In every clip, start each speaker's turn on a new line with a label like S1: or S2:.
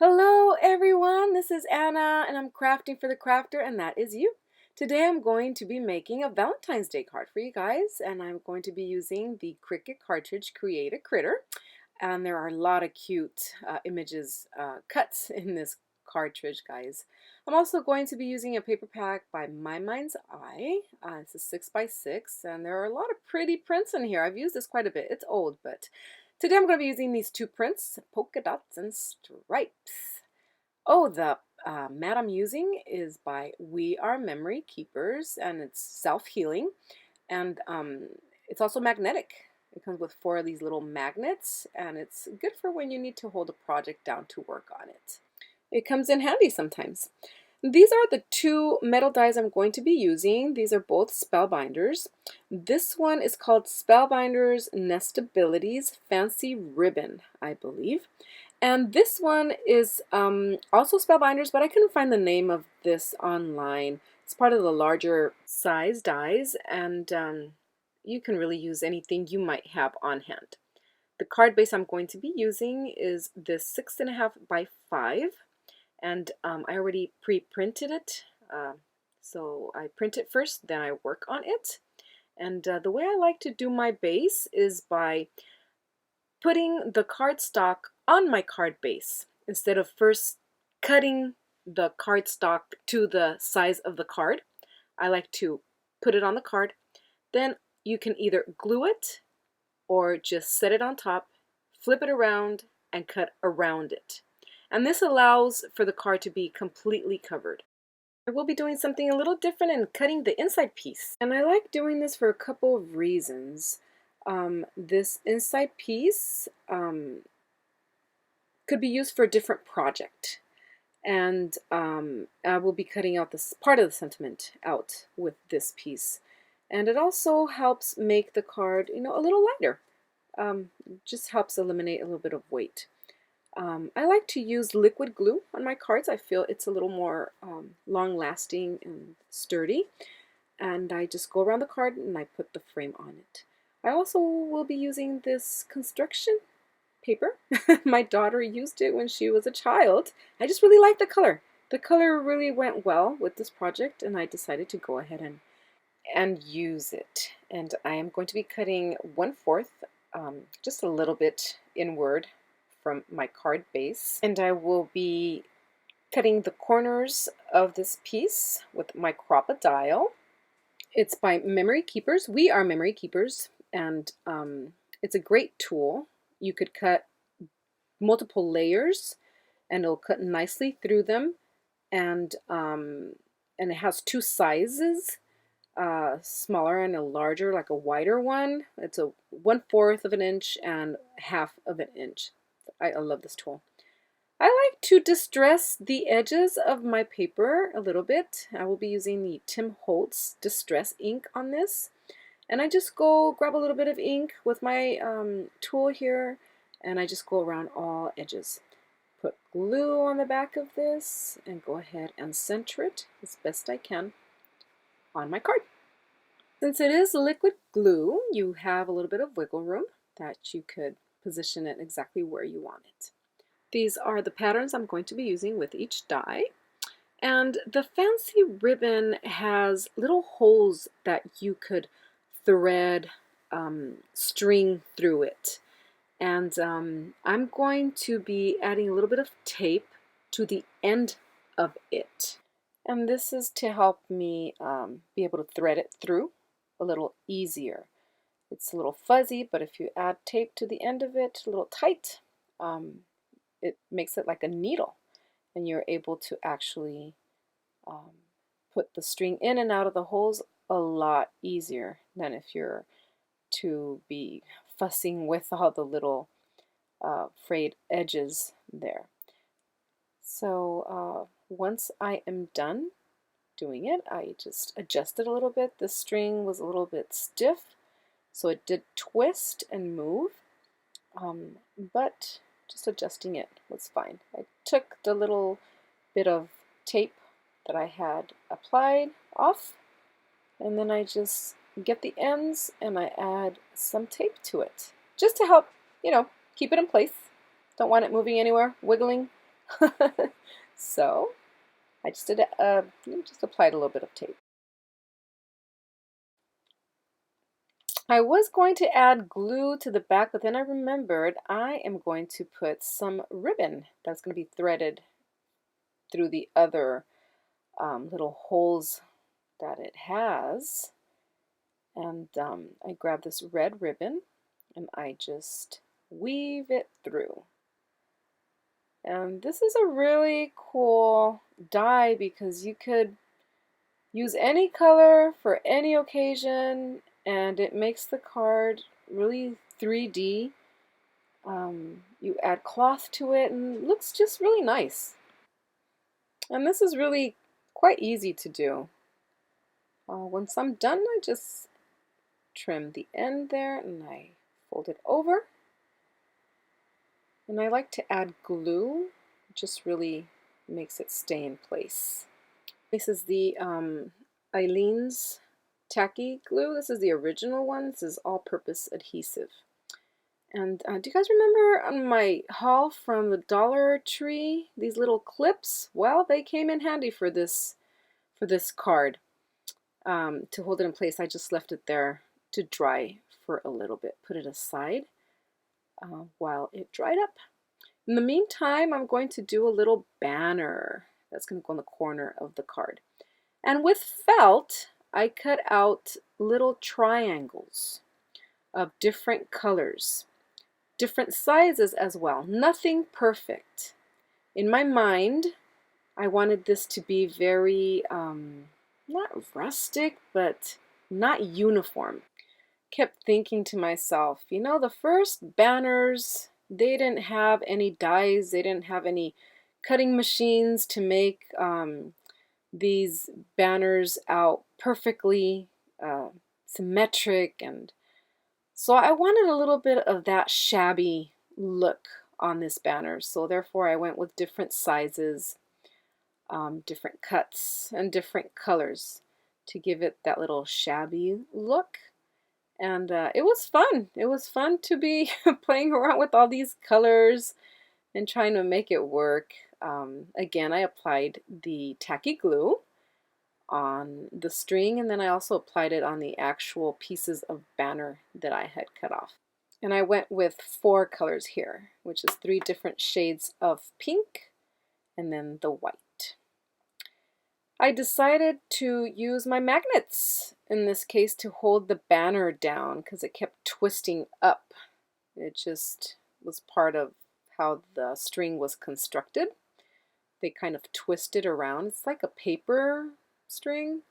S1: Hello everyone, this is Anna and I'm crafting for the crafter and that is you. Today I'm going to be making a Valentine's Day card for you guys and I'm going to be using the Cricut Cartridge Create a Critter. And there are a lot of cute cuts in this cartridge, guys. I'm also going to be using a paper pack by My Mind's Eye. It's a 6x6 and there are a lot of pretty prints in here. I've used this quite a bit. It's old, but today I'm going to be using these two prints, polka dots and stripes. Oh, the mat I'm using is by We Are Memory Keepers and it's self-healing and it's also magnetic. It comes with 4 of these little magnets and it's good for when you need to hold a project down to work on it. It comes in handy sometimes. These are the 2 metal dies I'm going to be using. These are both Spellbinders. This one is called Spellbinders Nestabilities Fancy Ribbon, I believe. And this one is also Spellbinders, but I couldn't find the name of this online. It's part of the larger size dies, and you can really use anything you might have on hand. The card base I'm going to be using is this 6.5 by 5. And I already pre-printed it, so I print it first, then I work on it. And the way I like to do my base is by putting the cardstock on my card base instead of first cutting the cardstock to the size of the card. I like to put it on the card, then you can either glue it or just set it on top, flip it around, and cut around it. And this allows for the card to be completely covered. I will be doing something a little different and cutting the inside piece. And I like doing this for a couple of reasons. This inside piece could be used for a different project. And I will be cutting out this part of the sentiment out with this piece. And it also helps make the card, a little lighter. Just helps eliminate a little bit of weight. I like to use liquid glue on my cards. I feel it's a little more long-lasting and sturdy. And I just go around the card and I put the frame on it. I also will be using this construction paper. My daughter used it when she was a child. I just really like the color. The color really went well with this project and I decided to go ahead and use it. And I am going to be cutting 1/4, just a little bit inward from my card base, and I will be cutting the corners of this piece with my Crop-A-Dile. It's by Memory Keepers. We Are Memory Keepers, and it's a great tool. You could cut multiple layers and it'll cut nicely through them, and it has 2 sizes, smaller and a larger, like a wider one. It's a 1/4 of an inch and 1/2 of an inch. I love this tool. I like to distress the edges of my paper a little bit. I will be using the Tim Holtz Distress ink on this. And I just go grab a little bit of ink with my tool here and I just go around all edges. Put glue on the back of this and go ahead and center it as best I can on my card. Since it is liquid glue, you have a little bit of wiggle room that you could position it exactly where you want it. These are the patterns I'm going to be using with each die. And the fancy ribbon has little holes that you could thread string through it. And I'm going to be adding a little bit of tape to the end of it. And this is to help me be able to thread it through a little easier. It's a little fuzzy, but if you add tape to the end of it, a little tight, it makes it like a needle. And you're able to actually put the string in and out of the holes a lot easier than if you're to be fussing with all the little frayed edges there. So once I am done doing it, I just adjust it a little bit. The string was a little bit stiff, so it did twist and move, but just adjusting it was fine. I took the little bit of tape that I had applied off, and then I just get the ends and I add some tape to it, just to help, keep it in place. Don't want it moving anywhere, wiggling. So I just did just applied a little bit of tape. I was going to add glue to the back, but then I remembered I am going to put some ribbon that's going to be threaded through the other little holes that it has. And I grab this red ribbon and I just weave it through. And this is a really cool die because you could use any color for any occasion, and it makes the card really 3D. You add cloth to it and it looks just really nice. And this is really quite easy to do. Once I'm done, I just trim the end there and I fold it over. And I like to add glue. It just really makes it stay in place. This is the Aleene's Tacky glue. This is the original one. This is all-purpose adhesive. And do you guys remember on my haul from the Dollar Tree, these little clips? Well, they came in handy for this card. To hold it in place, I just left it there to dry for a little bit. Put it aside while it dried up. In the meantime, I'm going to do a little banner that's going to go in the corner of the card. And with felt, I cut out little triangles of different colors, different sizes as well. Nothing perfect. In my mind, I wanted this to be very, not rustic, but not uniform. Kept thinking to myself, you know, the first banners, they didn't have any dies, they didn't have any cutting machines to make these banners out perfectly symmetric, and so I wanted a little bit of that shabby look on this banner, so therefore I went with different sizes, different cuts, and different colors to give it that little shabby look. And it was fun. It was fun to be playing around with all these colors and trying to make it work. Again, I applied the tacky glue on the string, and then I also applied it on the actual pieces of banner that I had cut off. And I went with 4 colors here, which is 3 different shades of pink and then the white. I decided to use my magnets in this case to hold the banner down because it kept twisting up. It just was part of how the string was constructed. They kind of twisted around. It's like a paper string.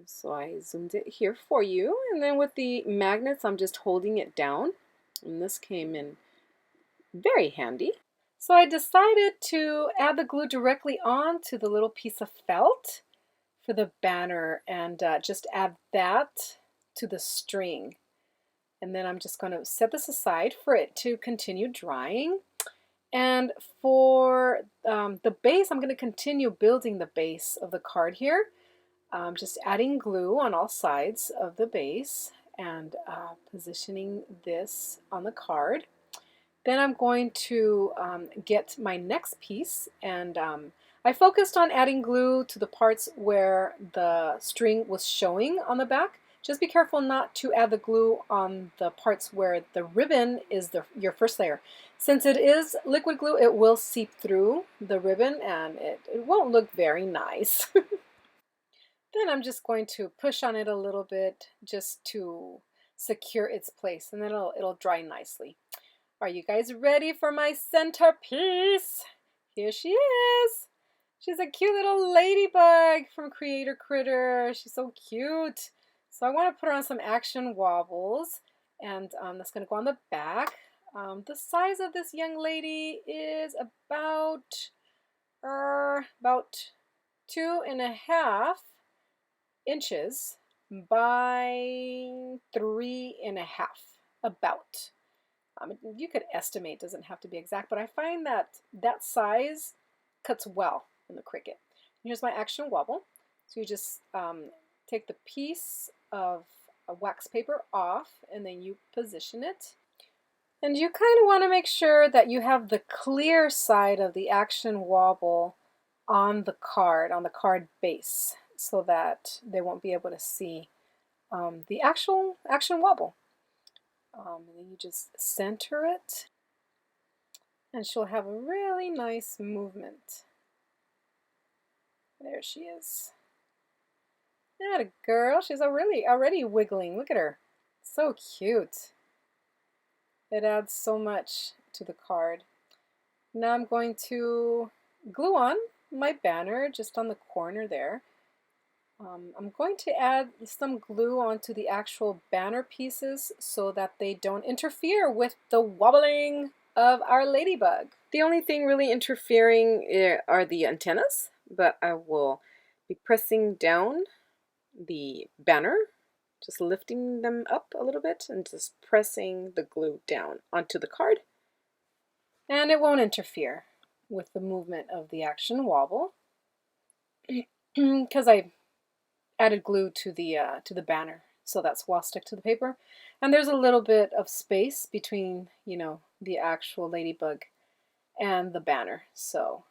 S1: So I zoomed it here for you. And then with the magnets, I'm just holding it down. And this came in very handy. So I decided to add the glue directly onto the little piece of felt for the banner and just add that to the string. And then I'm just going to set this aside for it to continue drying. And for the base, I'm going to continue building the base of the card here. Just adding glue on all sides of the base and positioning this on the card. Then I'm going to get my next piece, and I focused on adding glue to the parts where the string was showing on the back. Just be careful not to add the glue on the parts where the ribbon is your first layer. Since it is liquid glue, it will seep through the ribbon and it won't look very nice. Then I'm just going to push on it a little bit just to secure its place, and then it'll dry nicely. Are you guys ready for my centerpiece? Here she is. She's a cute little ladybug from Creator Critter. She's so cute. So I want to put her on some Action Wobbles, and that's going to go on the back. The size of this young lady is about 2.5 inches by 3.5, about. You could estimate, doesn't have to be exact, but I find that that size cuts well in the Cricut. Here's my Action Wobble. So you just take the piece of wax paper off and then you position it. And you kind of want to make sure that you have the clear side of the Action Wobble on the card base, so that they won't be able to see the actual Action Wobble. And then you just center it, and she'll have a really nice movement. There she is. That a girl. She's already wiggling. Look at her. So cute. It adds so much to the card. Now I'm going to glue on my banner just on the corner there. I'm going to add some glue onto the actual banner pieces so that they don't interfere with the wobbling of our ladybug. The only thing really interfering are the antennas, but I will be pressing down the banner, just lifting them up a little bit and just pressing the glue down onto the card. And it won't interfere with the movement of the Action Wobble because I added glue to the banner, so that's will stick to the paper. And there's a little bit of space between, you know, the actual ladybug and the banner, so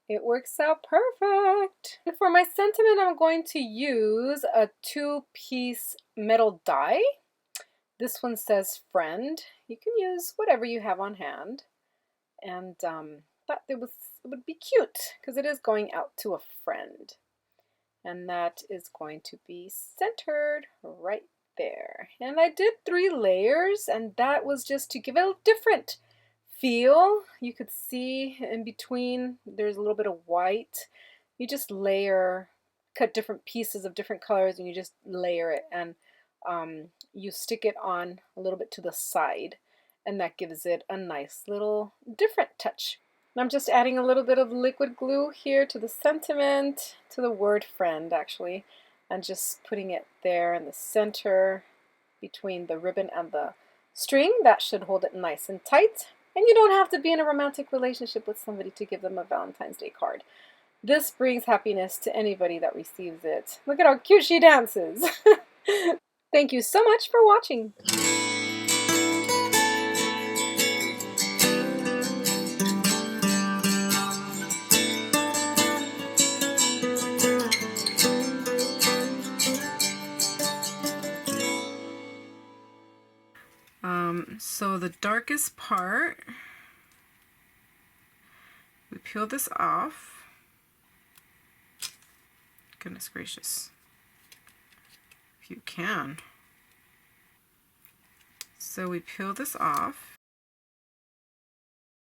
S1: it works out perfect. And for my sentiment, I'm going to use a 2-piece metal die. This one says friend. You can use whatever you have on hand. And thought it would be cute because it is going out to a friend. And that is going to be centered right there. And I did 3 layers, and that was just to give it a different feel. You could see in between there's a little bit of white. You just cut different pieces of different colors, and you just layer it, and you stick it on a little bit to the side, and that gives it a nice little different touch. And I'm just adding a little bit of liquid glue here to the sentiment, to the word friend actually, and just putting it there in the center between the ribbon and the string. That should hold it nice and tight. And you don't have to be in a romantic relationship with somebody to give them a Valentine's Day card. This brings happiness to anybody that receives it. Look at how cute she dances. Thank you so much for watching. So the darkest part, we peel this off. Goodness gracious. If you can. So we peel this off.